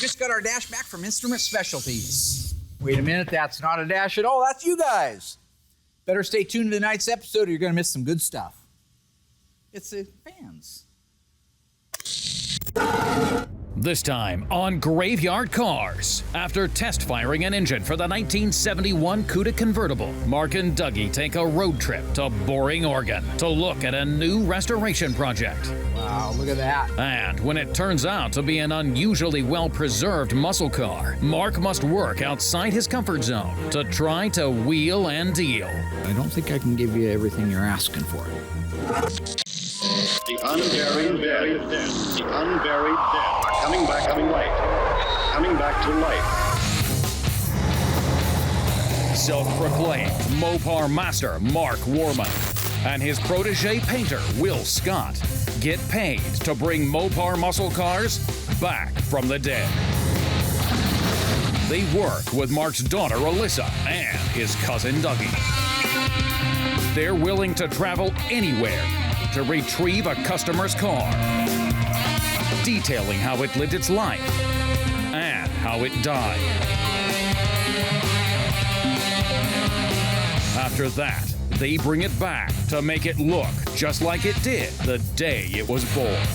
just got our dash back from Instrument Specialties. Wait a minute, that's not a dash at all. That's you guys. Better stay tuned to tonight's episode or you're going to miss some good stuff. It's the fans. This time on Graveyard Carz. After test firing an engine for the 1971 Cuda convertible, Mark and Dougie take a road trip to Boring, Oregon to look at a new restoration project. Wow, look at that. And when it turns out to be an unusually well-preserved muscle car, Mark must work outside his comfort zone to try to wheel and deal. I don't think I can give you everything you're asking for. The unburied dead. The unburied dead are coming back to life. Coming back to life. Self-proclaimed Mopar master Mark Warman and his protege painter Will Scott get paid to bring Mopar muscle cars back from the dead. They work with Mark's daughter Alyssa and his cousin Dougie. They're willing to travel anywhere to retrieve a customer's car, detailing how it lived its life and how it died. After that, they bring it back to make it look just like it did the day it was born.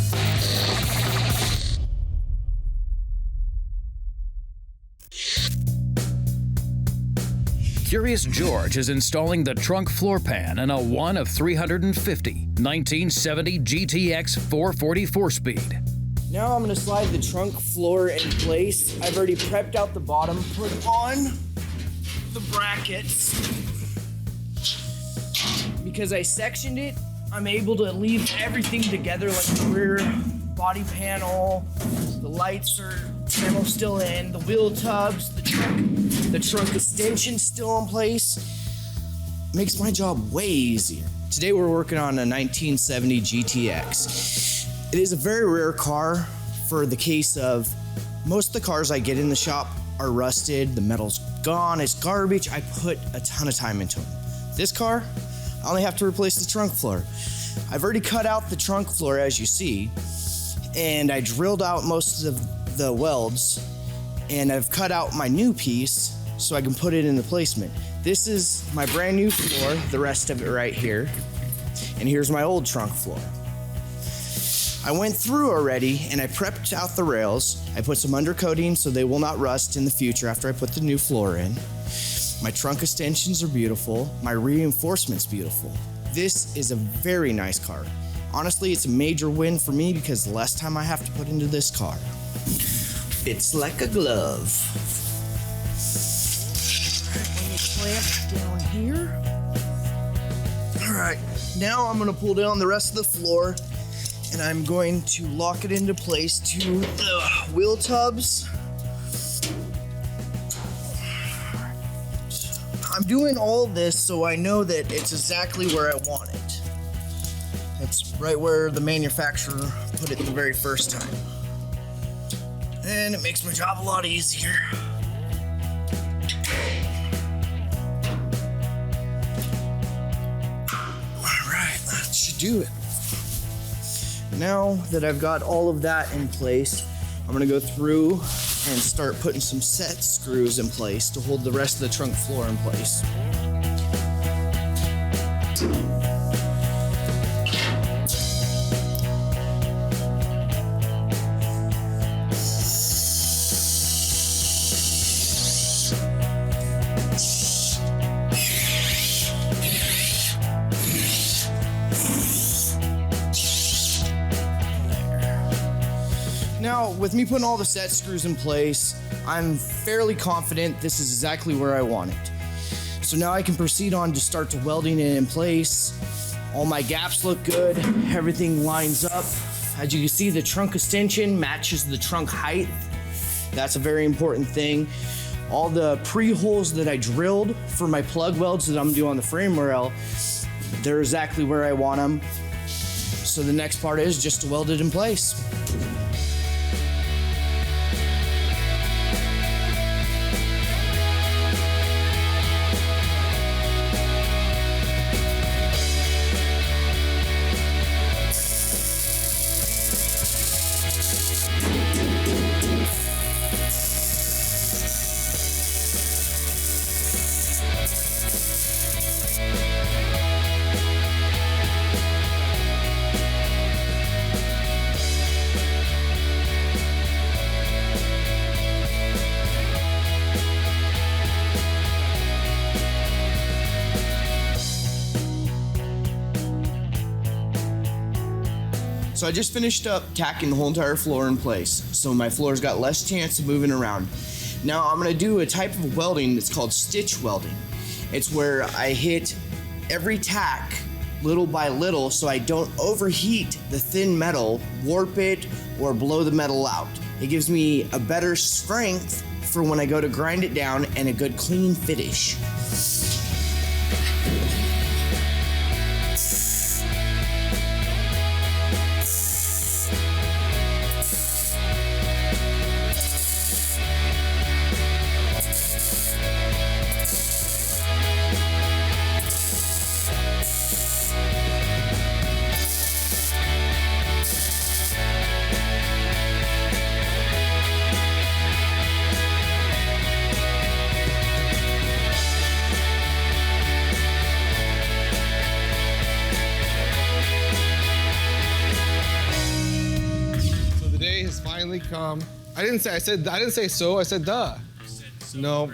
Curious George is installing the trunk floor pan in a 1 of 350 1970 GTX 444 speed. Now I'm going to slide the trunk floor in place. I've already prepped out the bottom, put on the brackets. Because I sectioned it, I'm able to leave everything together, like the rear body panel, the lights are still in, the wheel tubs, the trunk extension still in place. Makes my job way easier. Today we're working on a 1970 GTX. It is a very rare car for the case of most of the cars I get in the shop are rusted, the metal's gone, it's garbage. I put a ton of time into them. This car, I only have to replace the trunk floor. I've already cut out the trunk floor as you see, and I drilled out most of the welds, and I've cut out my new piece so I can put it in the placement. This is my brand new floor, the rest of it right here, and here's my old trunk floor. I went through already and I prepped out the rails. I put some undercoating so they will not rust in the future after I put the new floor in. My trunk extensions are beautiful. My reinforcement's beautiful. This is a very nice car. Honestly, it's a major win for me because the less time I have to put into this car. It's like a glove. Clamp down here. All right, now I'm gonna pull down the rest of the floor and I'm going to lock it into place to the wheel tubs. I'm doing all this so I know that it's exactly where I want it. It's right where the manufacturer put it the very first time. And it makes my job a lot easier. All right, that should do it. Now that I've got all of that in place, I'm gonna go through and start putting some set screws in place to hold the rest of the trunk floor in place. Now, with me putting all the set screws in place, I'm fairly confident this is exactly where I want it. So now I can proceed on to start to welding it in place. All my gaps look good, everything lines up. As you can see, the trunk extension matches the trunk height. That's a very important thing. All the pre-holes that I drilled for my plug welds that I'm gonna do on the frame rail, they're exactly where I want them. So the next part is just to weld it in place. I just finished up tacking the whole entire floor in place, so my floor's got less chance of moving around. Now I'm gonna do a type of welding that's called stitch welding. It's where I hit every tack little by little so I don't overheat the thin metal, warp it, or blow the metal out. It gives me a better strength for when I go to grind it down and a good clean finish. Finally come. I didn't say so, I said duh. No,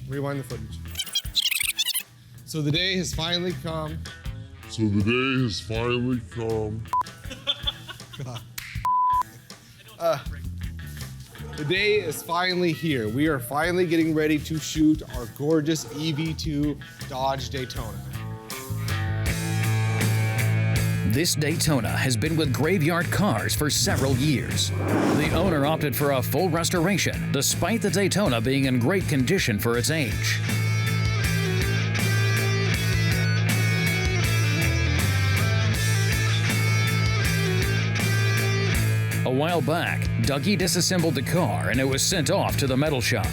rewind the footage. So the day has finally come. The day is finally here. We are finally getting ready to shoot our gorgeous EV2 Dodge Daytona. This Daytona has been with Graveyard Carz for several years. The owner opted for a full restoration, despite the Daytona being in great condition for its age. A while back, Dougie disassembled the car and it was sent off to the metal shop.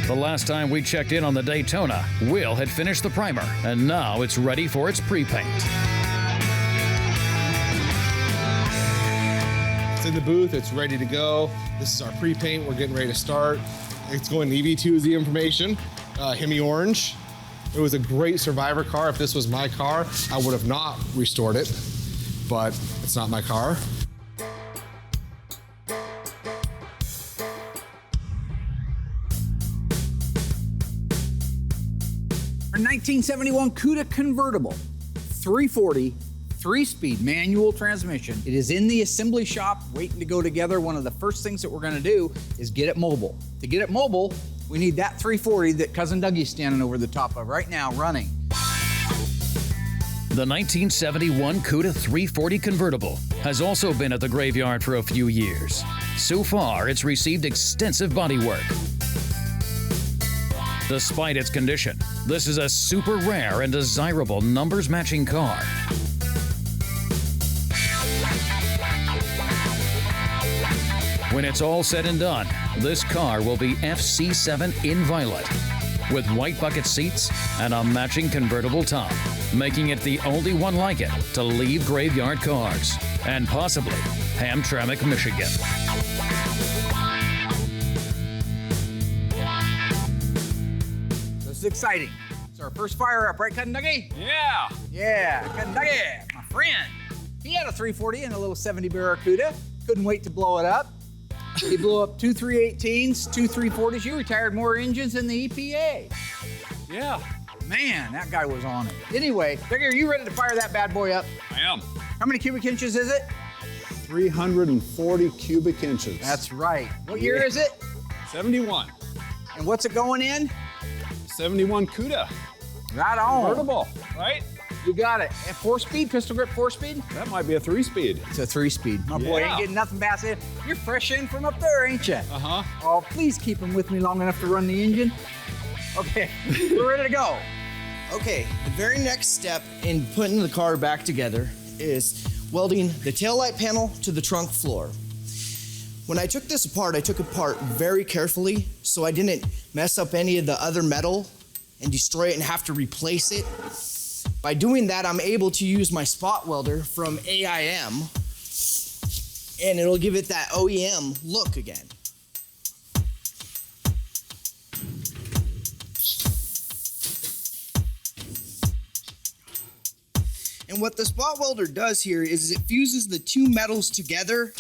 The last time we checked in on the Daytona, Will had finished the primer, and now it's ready for its pre-paint. It's in the booth, it's ready to go. This is our pre-paint, we're getting ready to start. It's going EV2 is the information, Hemi Orange. It was a great survivor car. If this was my car, I would have not restored it, but it's not my car. Our 1971 Cuda convertible, 340, 3-speed manual transmission. It is in the assembly shop waiting to go together. One of the first things that we're gonna do is get it mobile. To get it mobile, we need that 340 that Cousin Dougie's standing over the top of right now running. The 1971 Cuda 340 convertible has also been at the graveyard for a few years. So far, it's received extensive body work. Despite its condition, this is a super rare and desirable numbers-matching car. When it's all said and done, this car will be FC7 in violet, with white bucket seats and a matching convertible top, making it the only one like it to leave Graveyard Carz, and possibly Hamtramck, Michigan. This is exciting. It's our first fire up, right, Cousin Dougie? Yeah. Yeah, Cousin Dougie, my friend. He had a 340 and a little 70 Barracuda. Couldn't wait to blow it up. He blew up 2 318s, 2 340s. You retired more engines than the EPA. Yeah. Man, that guy was on it. Anyway, Dougie, are you ready to fire that bad boy up? I am. How many cubic inches is it? 340 cubic inches. That's right. What year is it? 71. And what's it going in? 71 Cuda. Right on. Convertible, right? You got it. And 4-speed, pistol grip 4-speed? That might be a 3-speed. It's a 3-speed. My boy Yeah. ain't getting nothing past it. You're fresh in from up there, ain't you? Uh-huh. Oh, please keep him with me long enough to run the engine. Okay, we're ready to go. Okay, the very next step in putting the car back together is welding the taillight panel to the trunk floor. When I took this apart, I took it apart very carefully so I didn't mess up any of the other metal and destroy it and have to replace it. By doing that, I'm able to use my spot welder from AIM, and it'll give it that OEM look again. And what the spot welder does here is it fuses the two metals together,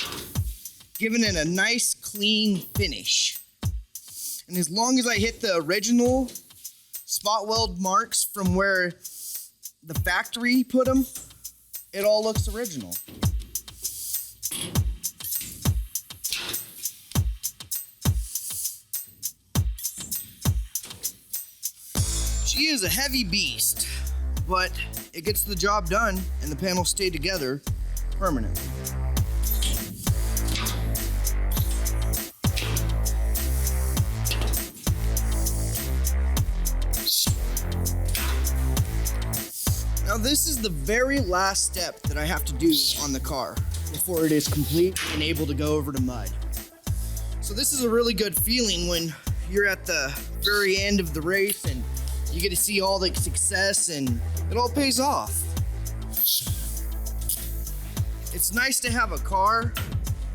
giving it a nice clean finish. And as long as I hit the original spot weld marks from where the factory put them, it all looks original. She is a heavy beast, but it gets the job done and the panels stay together permanently. Now this is the very last step that I have to do on the car before it is complete and able to go over to mud. So this is a really good feeling when you're at the very end of the race and you get to see all the success and it all pays off. It's nice to have a car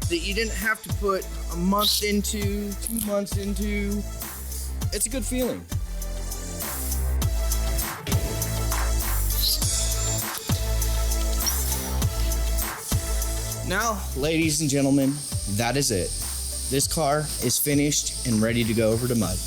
that you didn't have to put a month into, 2 months into. It's a good feeling. Now, ladies and gentlemen, that is it. This car is finished and ready to go over to mud.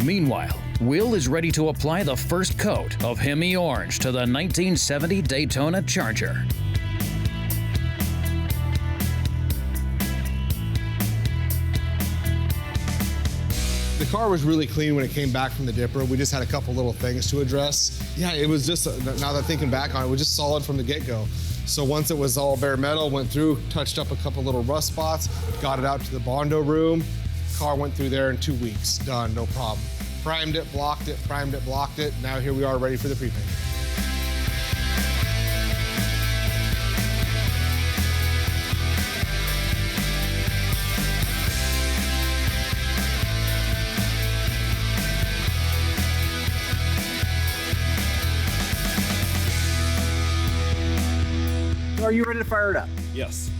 Meanwhile, Will is ready to apply the first coat of Hemi Orange to the 1970 Daytona Charger. The car was really clean when it came back from the dipper. We just had a couple little things to address. Yeah, it was just, now that thinking back on it, it was just solid from the get-go. So once it was all bare metal, went through, touched up a couple little rust spots, got it out to the Bondo room. Car went through there in 2 weeks, done, no problem. Primed it, blocked it, primed it, blocked it. Now here we are ready for the pre-paint. Are you ready to fire it up? Yes.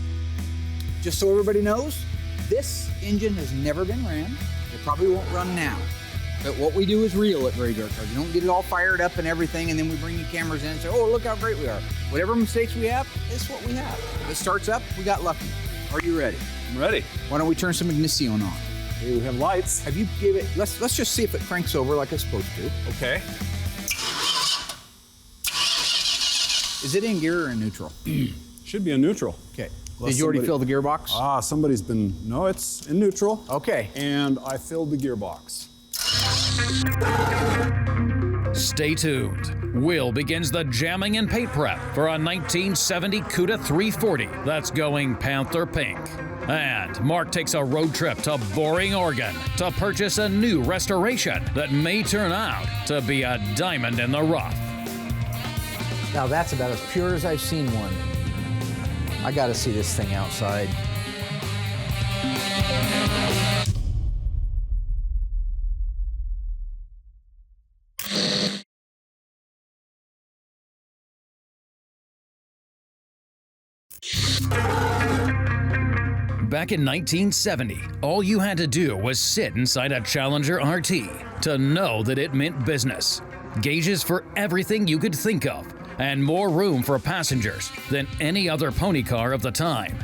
Just so everybody knows, this engine has never been ran. It probably won't run now. But what we do is real at Graveyard Carz. You don't get it all fired up and everything, and then we bring the cameras in and say, oh, look how great we are. Whatever mistakes we have, it's what we have. If it starts up, we got lucky. Are you ready? I'm ready. Why don't we turn some ignition on? Okay, we have lights. Have you give it, let's just see if it cranks over like it's supposed to. Okay. Is it in gear or in neutral? Should be a neutral. Okay. Unless Did you already somebody- fill the gearbox? Somebody's been, no, it's in neutral. Okay. And I filled the gearbox. Stay tuned. Will begins the jamming and paint prep for a 1970 Cuda 340 that's going Panther pink. And Mark takes a road trip to Boring, Oregon to purchase a new restoration that may turn out to be a diamond in the rough. Now that's about as pure as I've seen one. I gotta see this thing outside. Back in 1970, all you had to do was sit inside a Challenger RT to know that it meant business. Gauges for everything you could think of, and more room for passengers than any other pony car of the time.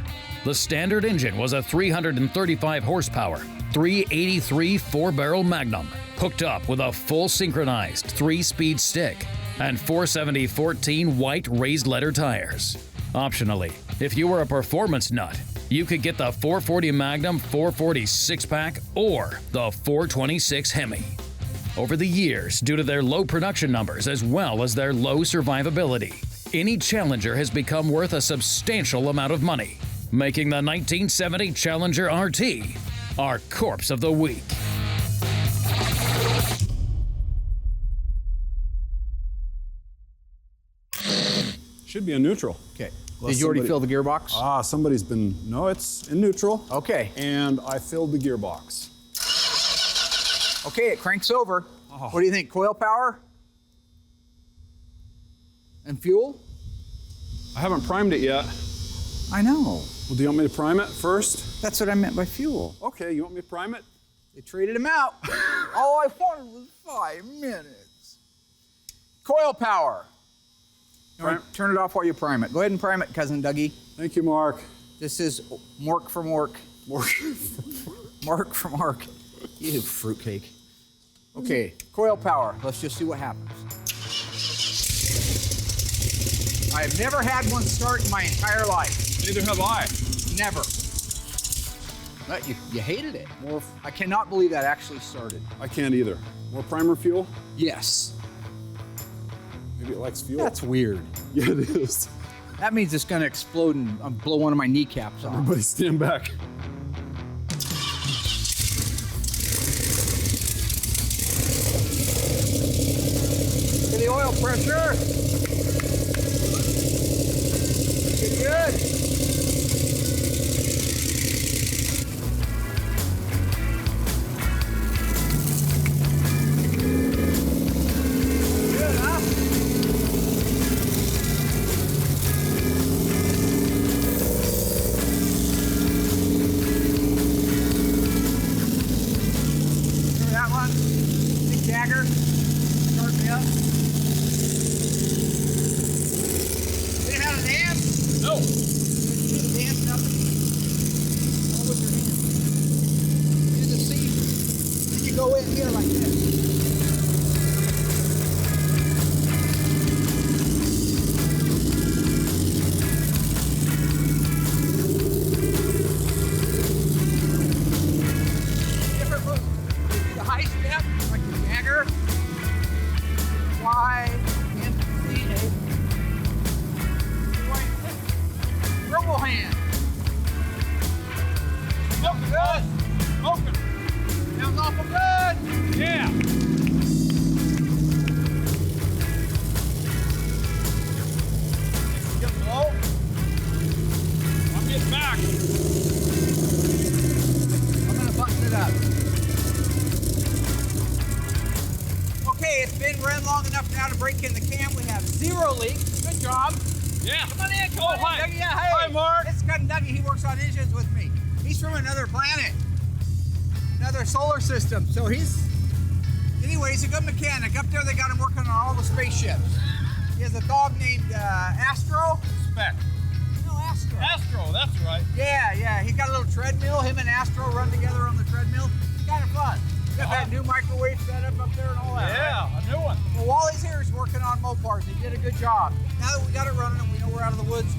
The standard engine was a 335 horsepower, 383 4-barrel Magnum, hooked up with a full synchronized 3-speed stick and 470/14 white raised letter tires. Optionally, if you were a performance nut, you could get the 440 Magnum 440 6-pack or the 426 Hemi. Over the years, due to their low production numbers as well as their low survivability, any Challenger has become worth a substantial amount of money, making the 1970 Challenger RT our corpse of the week. Should be a neutral. Okay. Unless Did you already somebody- fill the gearbox? Somebody's been, no, it's in neutral. Okay. And I filled the gearbox. Okay, it cranks over. Oh. What do you think? Coil power? And fuel? I haven't primed it yet. I know. Well, do you want me to prime it first? That's what I meant by fuel. Okay, you want me to prime it? They traded him out. All I wanted was 5 minutes. Coil power. Turn it off while you prime it. Go ahead and prime it, Cousin Dougie. Thank you, Mark. This is Mork from Ork. Mark from Ark. You fruitcake. Okay, coil power. Let's just see what happens. I've never had one start in my entire life. Neither have I. Never. But you hated it. I cannot believe that actually started. I can't either. More primer fuel? Yes. Maybe it likes fuel. That's weird. Yeah, it is. That means it's gonna explode and blow one of my kneecaps off. Everybody stand back. To the oil pressure. Good. Good, huh? Remember that one? Big Jagger. Start me up. Did it have a dance? No. Dance nothing. All with your hand. Use the seat. Then you go in here like this. Different moves. The high step, like the Jagger. Wide, into the seat. Robo hand. Smoking good. Smoking. Sounds awful good. Yeah. Get low. I'm getting back. I'm gonna button it up. Okay, it's been run long enough now to break in the cam. We have 0 leaks. Good job. Yeah. Come on in, come Oh, on hi. in, Dougie. Yeah, hey. Hi, Mark. This is Cousin Dougie. He works on engines with me. He's from another planet, another solar system. So anyway, he's a good mechanic. Up there, they got him working on all the spaceships. He has a dog named Astro. Spec. No, Astro. Astro, that's right. Yeah. He got a little treadmill. Him and Astro run together on the treadmill. It's kind of fun. Got that new microwave setup up there and all that. Yeah, Right? a new one. Well, while he's here, he's working on Mopars. He did a good job. Now that we got it running and we know we're out of the woods,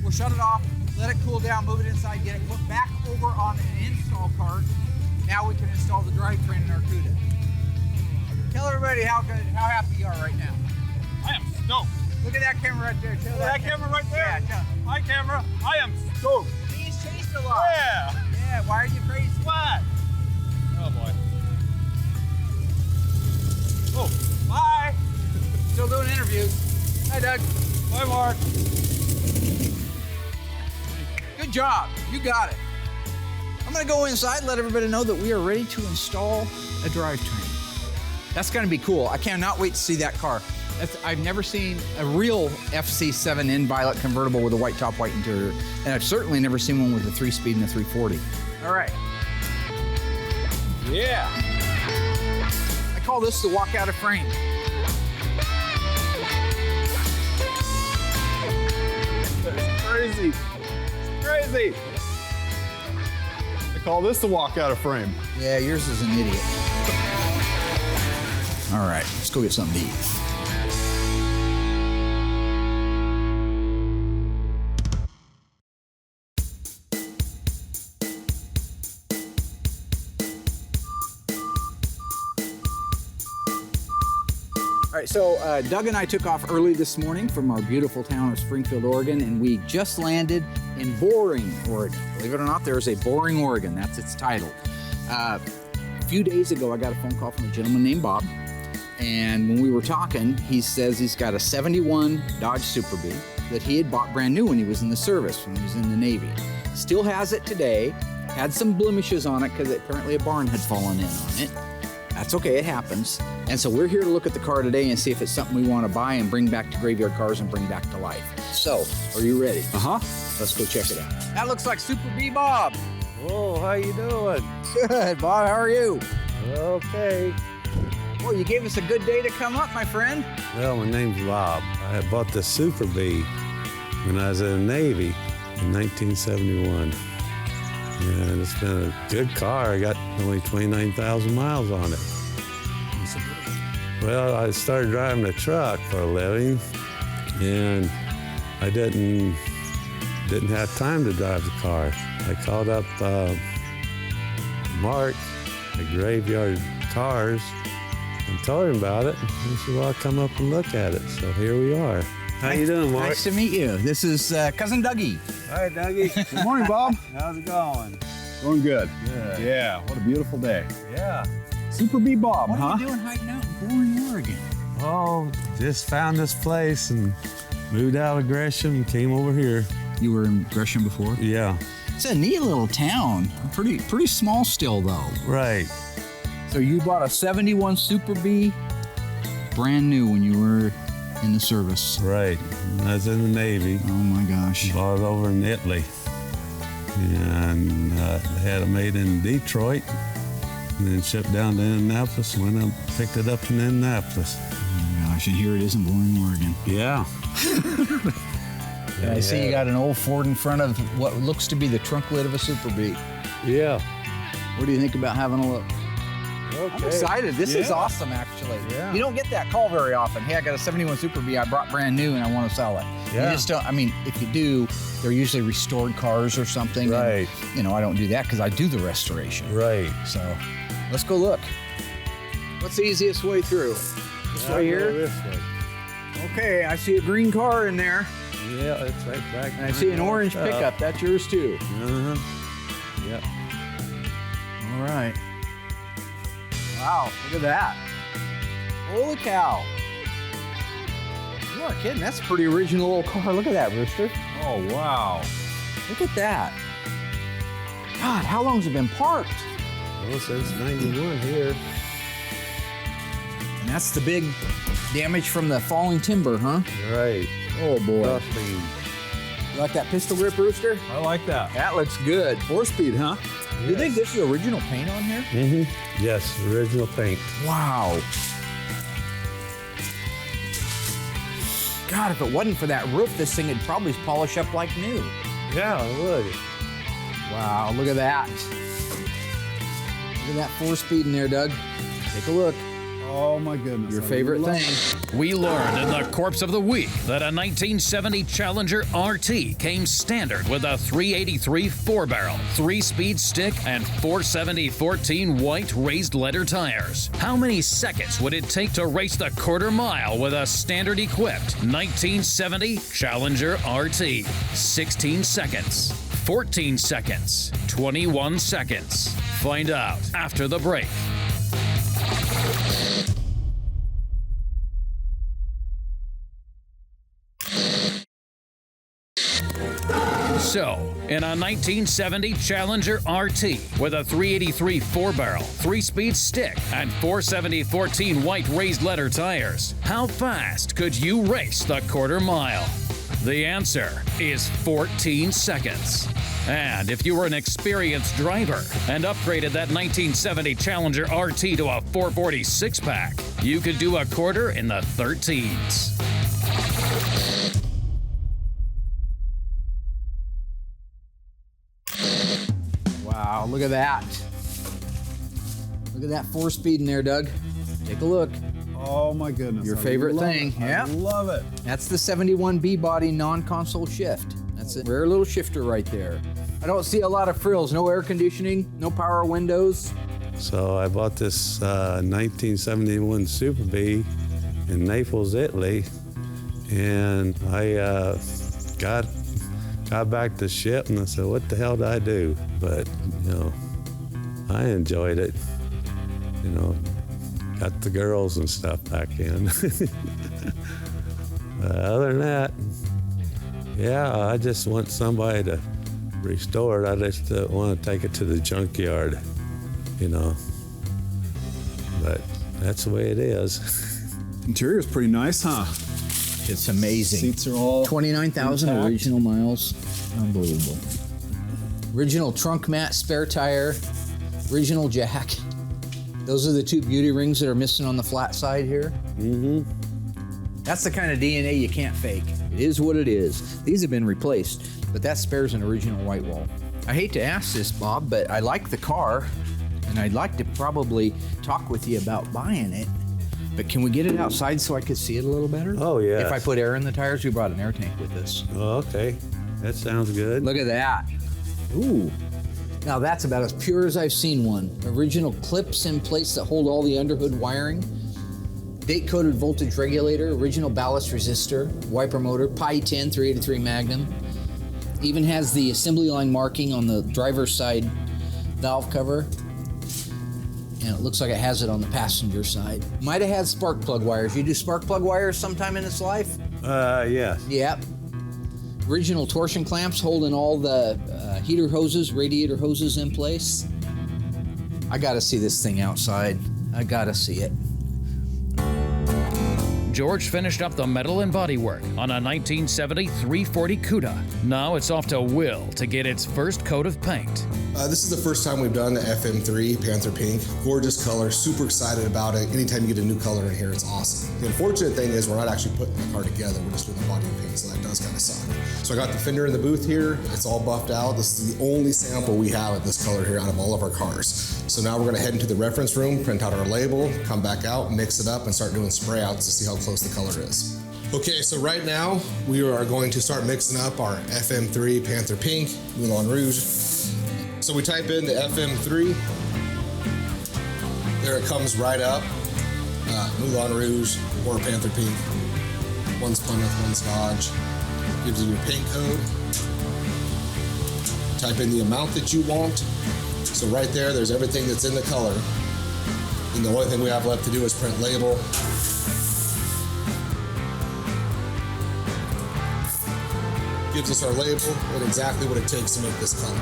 we'll shut it off, let it cool down, move it inside, get it put back over on an install cart. Now we can install the drivetrain in our Cuda. Tell everybody how happy you are right now. I am stoked. Look at that camera right there. Tell That camera right there? Yeah, tell. Hi, camera. I am stoked. He's chased a lot. Yeah. Yeah, why are you crazy? What? Oh, boy. Oh, bye. Still doing interviews. Hi, Doug. Bye, Mark. Good job. You got it. I'm going to go inside and let everybody know that we are ready to install a drivetrain. That's going to be cool. I cannot wait to see that car. I've never seen a real FC7N Violet convertible with a white top, white interior. And I've certainly never seen one with a 3-speed and a 340. All right. Yeah. I call this the walk out of frame. That's crazy. It's crazy. I call this the walk out of frame. Yeah, yours is an idiot. All right, let's go get something to eat. All right, so Doug and I took off early this morning from our beautiful town of Springfield, Oregon, and we just landed in Boring, Oregon. Believe it or not, there is a Boring, Oregon. That's its title. A few days ago, I got a phone call from a gentleman named Bob, and when we were talking, he says he's got a 71 Dodge Super Bee, that he had bought brand new when he was in the service, when he was in the Navy. Still has it today. Had some blemishes on it because apparently a barn had fallen in on it. That's okay, it happens. And so we're here to look at the car today and see if it's something we want to buy and bring back to Graveyard Cars and bring back to life. So, are you ready? Uh-huh. Let's go check it out. That looks like Super B Bob. Oh, how you doing? Good, Bob, how are you? Okay. Well, you gave us a good day to come up, my friend. Well, my name's Bob. I bought the Super B when I was in the Navy in 1971. And it's been a good car. I got only 29,000 miles on it. Well, I started driving a truck for a living, and I didn't have time to drive the car. I called up Mark at Graveyard Cars and told him about it. He said, well, I'll come up and look at it. So here we are. How you doing, Mark? Nice to meet you. This is Cousin Dougie. Hi, Dougie. Good morning, Bob. How's it going? Going good. Good. Yeah, what a beautiful day. Yeah. Super B Bob, What huh? are you doing hiding out in boring Oregon? Oh, just found this place and moved out of Gresham and came over here. You were in Gresham before? Yeah. It's a neat little town. Pretty small still, though. Right. So you bought a 71 Super B, brand new when you were in the service. Right. I was in the Navy. Oh my gosh. Bought it over in Italy. And they had it made in Detroit and then shipped down to Indianapolis. Went up, picked it up in Indianapolis. Oh my gosh, and here it is in Boring, Oregon. Yeah. I see you got an old Ford in front of what looks to be the trunk lid of a Super B. Yeah. What do you think about having a look? Okay. I'm excited. This is Yeah. awesome, actually. Yeah. You don't get that call very often. Hey, I got a 71 Super B I brought brand new and I want to sell it. Yeah. You just don't, I mean, if you do, they're usually restored cars or something. and, Right. you know, I don't do that because I do the restoration. Right. So let's go look. What's the easiest way through? This way here? This way. Okay, I see a green car in there. Yeah, it's right back. And I see an orange pickup. That's yours too. Uh-huh. Yep. All right. Wow, look at that. Holy cow. You aren't kidding. That's a pretty original little car. Look at that, Rooster. Oh, wow. Look at that. God, how long's it been parked? Well, since 91 here. And that's the big damage from the falling timber, huh? Right. Oh, boy. Roughly. You like that pistol grip, Rooster? I like that. That looks good. 4-speed, huh? Do you think this is original paint on here? Mm-hmm. Yes, original paint. Wow. God, if it wasn't for that roof, this thing would probably polish up like new. Yeah, it would. Wow, look at that. Look at that 4-speed in there, Doug. Take a look. Oh, my goodness. Your I favorite love thing. We learned in the Corpse of the Week that a 1970 Challenger RT came standard with a 383 4-barrel, 3-speed stick, and 470 14 white raised leather tires. How many seconds would it take to race the quarter mile with a standard equipped 1970 Challenger RT? 16 seconds, 14 seconds, 21 seconds. Find out after the break. So, in a 1970 Challenger RT with a 383 4-barrel, 3-speed stick, and 470 14 white raised leather tires, how fast could you race the quarter mile? The answer is 14 seconds. And if you were an experienced driver and upgraded that 1970 Challenger RT to a 440 6-pack, you could do a quarter in the 13s. Wow, look at that. Look at that 4-speed in there, Doug. Take a look. Oh, my goodness. Your I favorite love thing. it. Yeah. I love it. That's the 71 B-body non-console shift. That's a rare little shifter right there. I don't see a lot of frills. No air conditioning, no power windows. So I bought this 1971 Super B in Naples, Italy, and I got back to ship and I said, what the hell did I do? But, you know, I enjoyed it. You know, got the girls and stuff back in. Other than that, Yeah, I just want somebody to restore it. I just don't want to take it to the junkyard, you know. But that's the way it is. Interior's pretty nice, huh? It's amazing. Seats are all 29,000 intact. original miles. Unbelievable. Original trunk mat, spare tire, original jack. Those are the two beauty rings that are missing on the flat side here. Mm-hmm. That's the kind of DNA you can't fake. It is what it is. These have been replaced, but that spares an original white wall. I hate to ask this, Bob, but I like the car, and I'd like to probably talk with you about buying it. But can we get it outside so I could see it a little better? Oh, yeah. If I put air in the tires, we brought an air tank with us. Oh, okay. That sounds good. Look at that. Ooh. Now that's about as pure as I've seen one. Original clips in place that hold all the underhood wiring. Date-coded voltage regulator, original ballast resistor, wiper motor, Pi 10 383 Magnum. Even has the assembly line marking on the driver's side valve cover. And it looks like it has it on the passenger side. Might have had spark plug wires. You do spark plug wires sometime in its life? Yeah. Yep. Original torsion clamps holding all the heater hoses, radiator hoses in place. I gotta see this thing outside. I gotta see it. George finished up the metal and bodywork on a 1970 340 Cuda. Now it's off to Will to get its first coat of paint. This is the first time we've done the FM3 Panther Pink. Gorgeous color, super excited about it. Anytime you get a new color in here, it's awesome. The unfortunate thing is we're not actually putting the car together. We're just doing the body and paint, so that does kind of suck. So I got the fender in the booth here. It's all buffed out. This is the only sample we have of this color here out of all of our cars. So now we're gonna head into the reference room, print out our label, come back out, mix it up, and start doing spray outs to see how close the color is. Okay, so right now we are going to start mixing up our FM3 Panther Pink, Moulin Rouge. So we type in the FM3. There it comes right up. Moulin Rouge or Panther Pink. One's Plymouth, one's Dodge. Gives you your paint code. Type in the amount that you want. So right there's everything that's in the color. And the only thing we have left to do is print label. Gives us our label and exactly what it takes to make this color.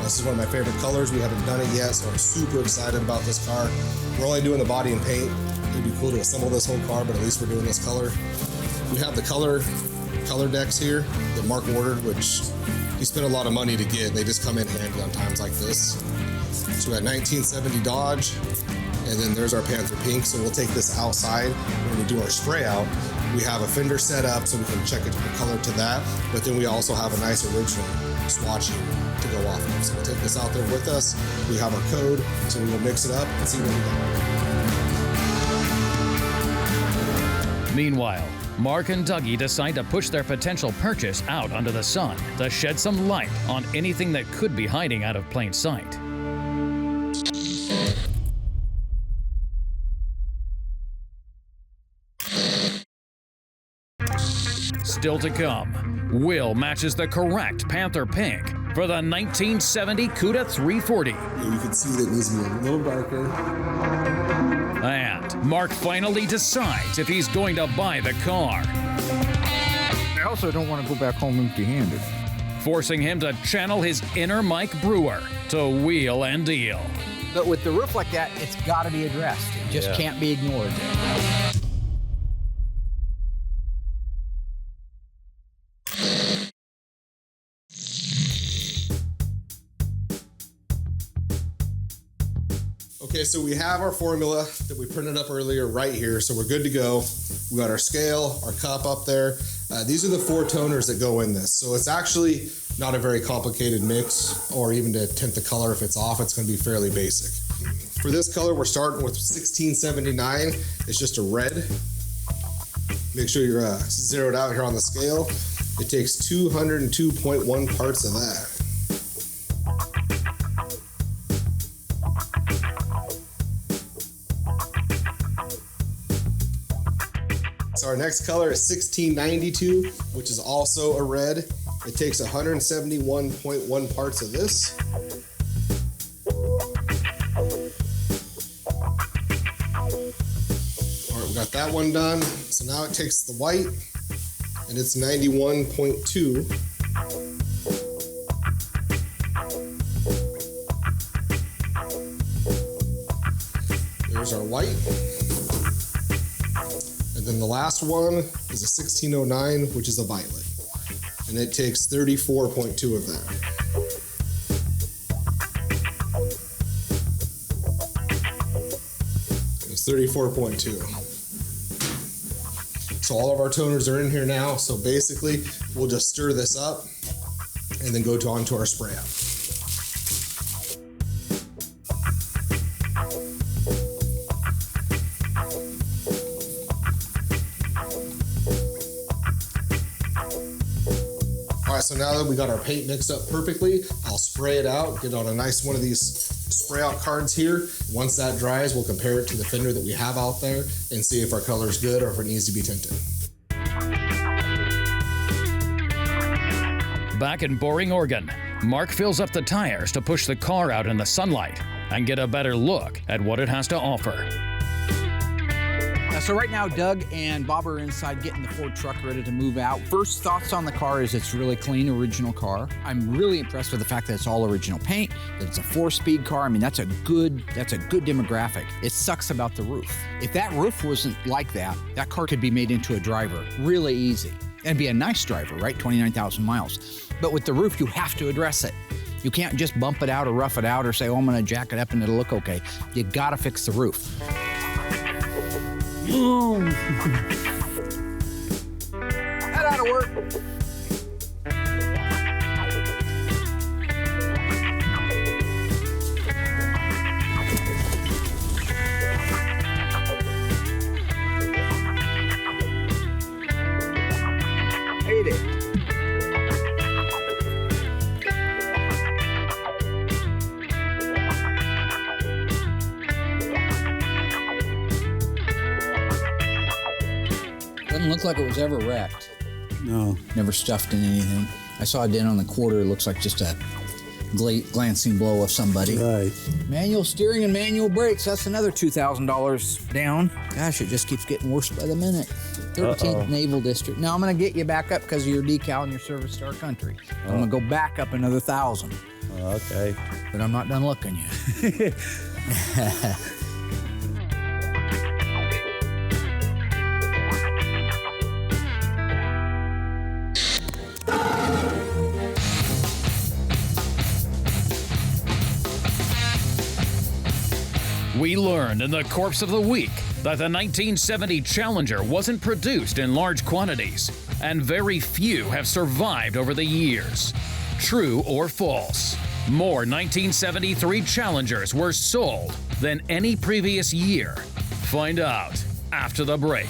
This is one of my favorite colors. We haven't done it yet, so I'm super excited about this car. We're only doing the body and paint. It'd be cool to assemble this whole car, but at least we're doing this color. We have the color decks here that Mark ordered, which he spent a lot of money to get. They just come in handy on times like this. So we got 1970 Dodge, and then there's our Panther Pink. So we'll take this outside when we do our spray out. We have a fender set up so we can check it the color to that, but then we also have a nice original swatch to go off of. So we'll take this out there with us. We have our code, so we will mix it up and see what we got. Meanwhile, Mark and Dougie decide to push their potential purchase out under the sun to shed some light on anything that could be hiding out of plain sight. Still to come, Will matches the correct Panther Pink for the 1970 Cuda 340. You can see that it needs to be a little darker. And Mark finally decides if he's going to buy the car, I also don't want to go back home empty-handed. forcing him to channel his inner Mike Brewer to wheel and deal. But with the roof like that, it's got to be addressed. It just can't be ignored. Okay, so we have our formula that we printed up earlier right here, so we're good to go. We got our scale, our cup up there. These are the 4 toners that go in this. So it's actually not a very complicated mix, or even to tint the color if it's off, it's gonna be fairly basic. For this color, we're starting with 1679. It's just a red. Make sure you're zeroed out here on the scale. It takes 202.1 parts of that. So our next color is 1692, which is also a red. It takes 171.1 parts of this. All right, we got that one done. So now it takes the white and it's 91.2. There's our white. And then the last one is a 1609, which is a violet. And it takes 34.2 of that. It's 34.2. So all of our toners are in here now. So basically, we'll just stir this up and then go onto our spray out. All right, so now that we got our paint mixed up perfectly, I'll spray it out, get on a nice one of these spray out cards here. Once that dries, we'll compare it to the fender that we have out there and see if our color is good or if it needs to be tinted. Back in Boring, Oregon, Mark fills up the tires to push the car out in the sunlight and get a better look at what it has to offer. So right now, Doug and Bob are inside getting the Ford truck ready to move out. First thoughts on the car is it's really clean, original car. I'm really impressed with the fact that it's all original paint, that it's a 4-speed car. I mean, that's a good demographic. It sucks about the roof. If that roof wasn't like that, that car could be made into a driver really easy and be a nice driver, right? 29,000 miles. But with the roof, you have to address it. You can't just bump it out or rough it out or say, oh, I'm gonna jack it up and it'll look okay. You gotta fix the roof. That ought to work. Hate it. Doesn't look like it was ever wrecked. No. Never stuffed in anything. I saw a dent on the quarter. It looks like just a glancing blow of somebody. Right. Manual steering and manual brakes. That's another $2,000 down. Gosh, it just keeps getting worse by the minute. 13th Naval District. Now I'm going to get you back up because of your decal and your service to our country. I'm going to go back up another 1,000. Okay. But I'm not done looking yet. We learned in the Corpse of the Week that the 1970 Challenger wasn't produced in large quantities, and very few have survived over the years. True or false? More 1973 Challengers were sold than any previous year. Find out after the break.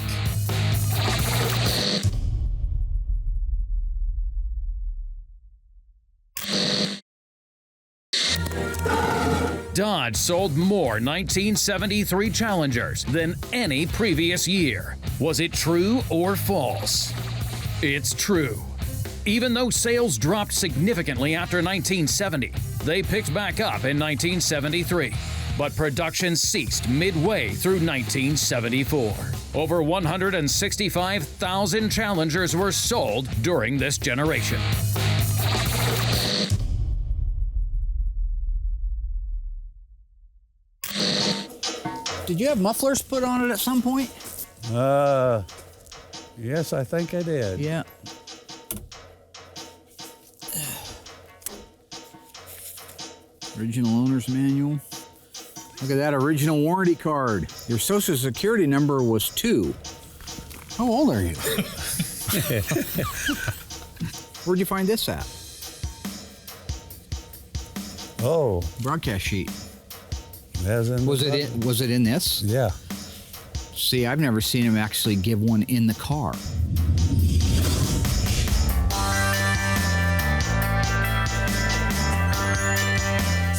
Dodge sold more 1973 Challengers than any previous year. Was it true or false? It's true. Even though sales dropped significantly after 1970, they picked back up in 1973. But production ceased midway through 1974. Over 165,000 Challengers were sold during this generation. Did you have mufflers put on it at some point? Yes, I think I did. Yeah. Original owner's manual. Look at that original warranty card. Your social security number was 2. How old are you? Where'd you find this at? Oh. Broadcast sheet. Was it in this? Yeah. See, I've never seen him actually give one in the car.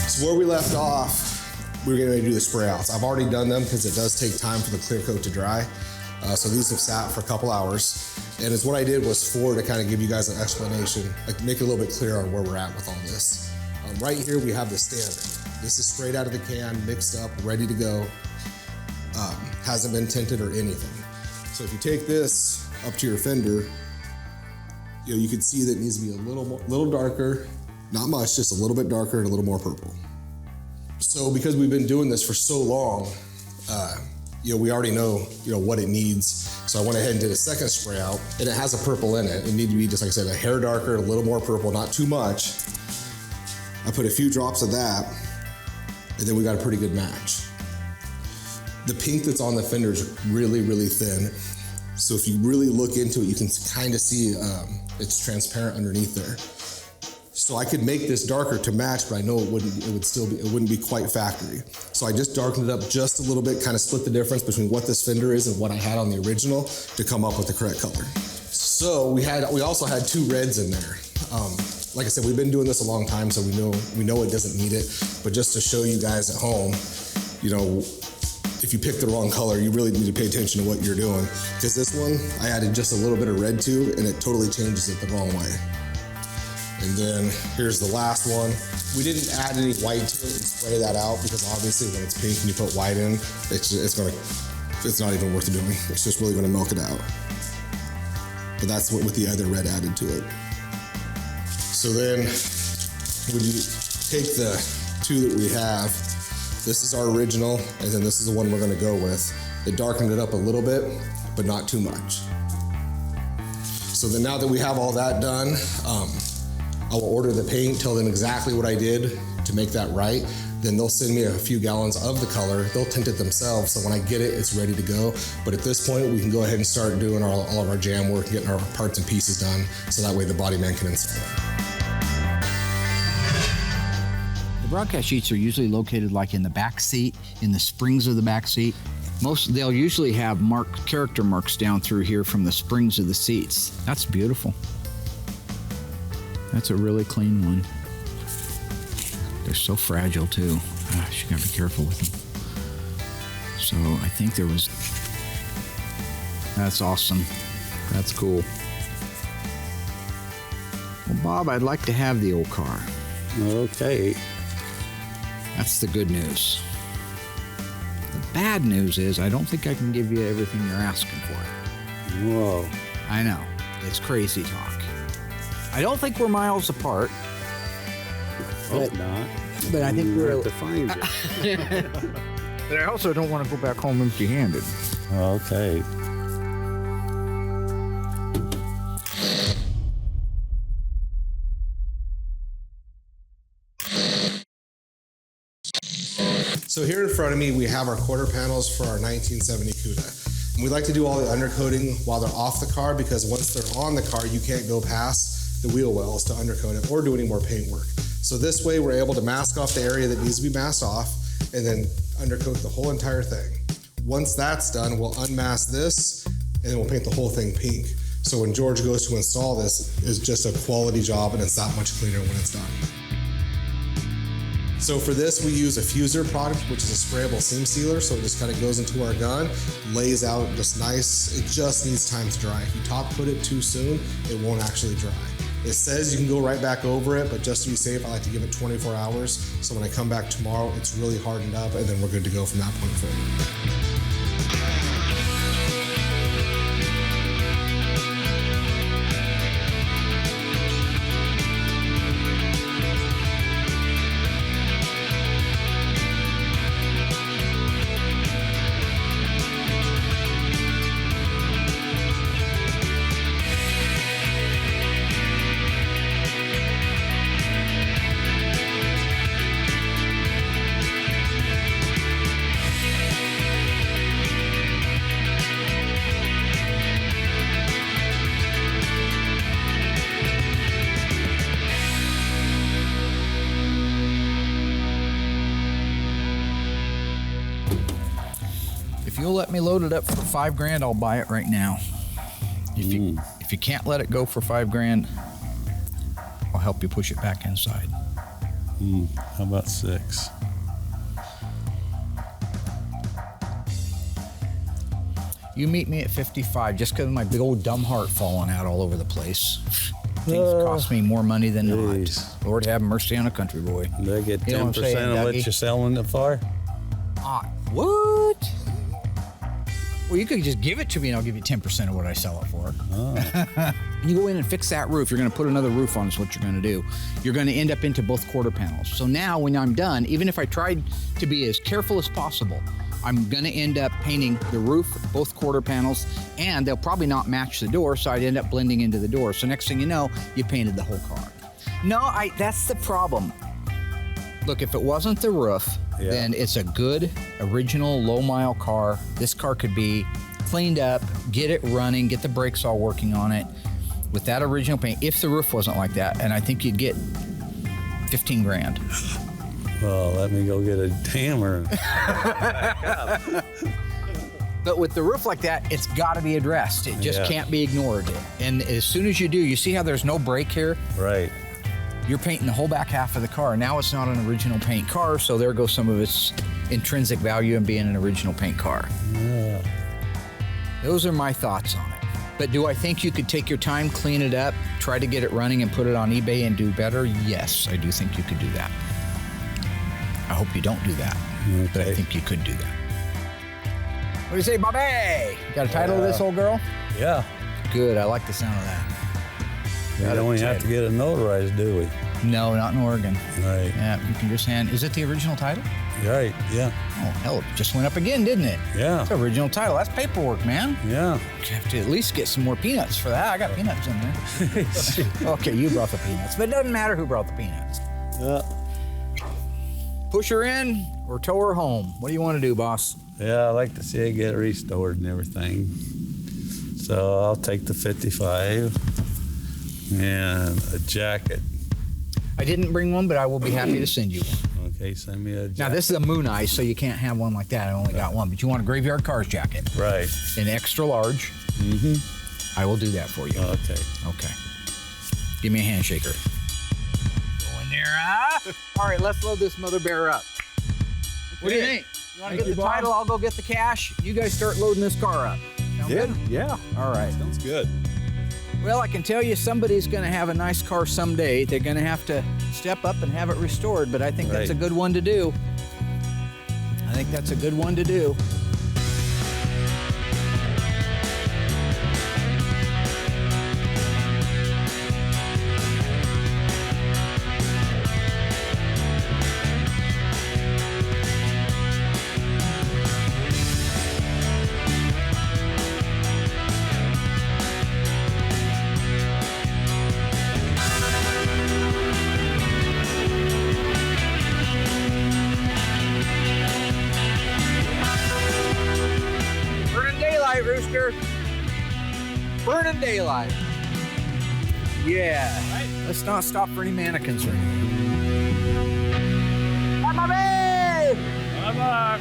So where we left off, we were getting ready to do the spray outs. I've already done them because it does take time for the clear coat to dry. So these have sat for a couple hours. And it's what I did was to kind of give you guys an explanation, like make it a little bit clearer on where we're at with all this. Right here we have the standard. This is straight out of the can, mixed up, ready to go. Hasn't been tinted or anything. So if you take this up to your fender you can see that it needs to be a little darker, not much, just a little bit darker and a little more purple. So because we've been doing this for so long, we already know, what it needs. So I went ahead and did a second spray out, and it has a purple in it. It needed to be, just like I said, a hair darker, a little more purple, not too much. I put a few drops of that, and then we got a pretty good match. The pink that's on the fender is really, really thin. So if you really look into it, you can kind of see it's transparent underneath there. So I could make this darker to match, but I know it wouldn't be quite factory. So I just darkened it up just a little bit, kind of split the difference between what this fender is and what I had on the original to come up with the correct color. So we also had 2 reds in there. Like I said, we've been doing this a long time, so we know it doesn't need it. But just to show you guys at home, if you pick the wrong color, you really need to pay attention to what you're doing. Because this one, I added just a little bit of red to, and it totally changes it the wrong way. And then here's the last one. We didn't add any white to it and spray that out because obviously when it's pink and you put white in, it's not even worth doing. It's just really gonna milk it out. But that's what with the other red added to it. So then when you take the 2 that we have, this is our original, and then this is the one we're gonna go with. It darkened it up a little bit, but not too much. So then now that we have all that done, I will order the paint, tell them exactly what I did to make that right. Then they'll send me a few gallons of the color. They'll tint it themselves, so when I get it, it's ready to go. But at this point, we can go ahead and start doing all of our jam work and getting our parts and pieces done, so that way the body man can install it. The broadcast sheets are usually located like in the back seat, in the springs of the back seat. They'll usually have character marks down through here from the springs of the seats. That's beautiful. That's a really clean one. They're so fragile too. Gosh, you gotta be careful with them. So I think that's awesome. That's cool. Well, Bob, I'd like to have the old car. Okay. That's the good news. The bad news is I don't think I can give you everything you're asking for. Whoa. I know. It's crazy talk. I don't think we're miles apart. Hope not. But I think we're to find you. But I also don't want to go back home empty-handed. Okay. So here in front of me, we have our quarter panels for our 1970 Cuda. And we like to do all the undercoating while they're off the car because once they're on the car, you can't go past the wheel wells to undercoat it or do any more paint work. So this way we're able to mask off the area that needs to be masked off and then undercoat the whole entire thing. Once that's done, we'll unmask this and then we'll paint the whole thing pink. So when George goes to install this, it's just a quality job and it's that much cleaner when it's done. So for this, we use a fuser product, which is a sprayable seam sealer. So it just kind of goes into our gun, lays out just nice. It just needs time to dry. If you top coat it too soon, it won't actually dry. It says you can go right back over it, but just to be safe, I like to give it 24 hours. So when I come back tomorrow, it's really hardened up and then we're good to go from that point forward. If you'll let me load it up for $5,000, I'll buy it right now. If you can't let it go for $5,000, I'll help you push it back inside. How about 6? You meet me at 55 just because of my big old dumb heart falling out all over the place. Things cost me more money than not. Lord have mercy on a country boy. They get You know what I'm 10% saying, of what Dougie? you're selling it for? What? Well, you could just give it to me and I'll give you 10% of what I sell it for. Oh. You go in and fix that roof. You're going to put another roof on is what you're going to do. You're going to end up into both quarter panels. So now when I'm done, even if I tried to be as careful as possible, I'm going to end up painting the roof, both quarter panels, and they'll probably not match the door, so I'd end up blending into the door. So next thing you know, you painted the whole car. No, that's the problem. Look, if it wasn't the roof, then it's a good, original, low-mile car. This car could be cleaned up, get it running, get the brakes all working on it with that original paint, if the roof wasn't like that, and I think you'd get 15 grand. Well, let me go get a hammer. But with the roof like that, it's got to be addressed. It just can't be ignored. And as soon as you do, you see how there's no brake here? Right. You're painting the whole back half of the car. Now it's not an original paint car, so there goes some of its intrinsic value in being an original paint car. Yeah. Those are my thoughts on it. But do I think you could take your time, clean it up, try to get it running and put it on eBay and do better? Yes, I do think you could do that. I hope you don't do that, but I think you could do that. What do you say, Bobby? Got a title of this old girl? Yeah. Good, I like the sound of that. We don't even have to get it notarized, do we? No, not in Oregon. Right. Yeah, you can just hand. Is it the original title? Right, yeah. Oh, hell, it just went up again, didn't it? Yeah. It's the original title. That's paperwork, man. Yeah. You have to at least get some more peanuts for that. I got peanuts in there. Okay, you brought the peanuts, but it doesn't matter who brought the peanuts. Yeah. Push her in or tow her home. What do you want to do, boss? Yeah, I like to see it get restored and everything. So I'll take the 55 and a jacket. I didn't bring one, but I will be happy to send you one. Okay, send me a jacket. Now, this is a Moon Ice, so you can't have one like that. I only got one, but you want a Graveyard Carz jacket. Right. An extra large. Mm-hmm. I will do that for you. Okay. Okay. Give me a handshaker. Go in there, huh? All right, let's load this mother bear up. What do you think? You want to get the title? I'll go get the cash. You guys start loading this car up. Sound good? Yeah. All right. Sounds good. Well, I can tell you somebody's going to have a nice car someday. They're going to have to step up and have it restored, but I think that's a good one to do. I think that's a good one to do. Rooster. Burning daylight. Yeah. Right. Let's not stop for any mannequins or anything. Bye, Bobby! Bye-bye.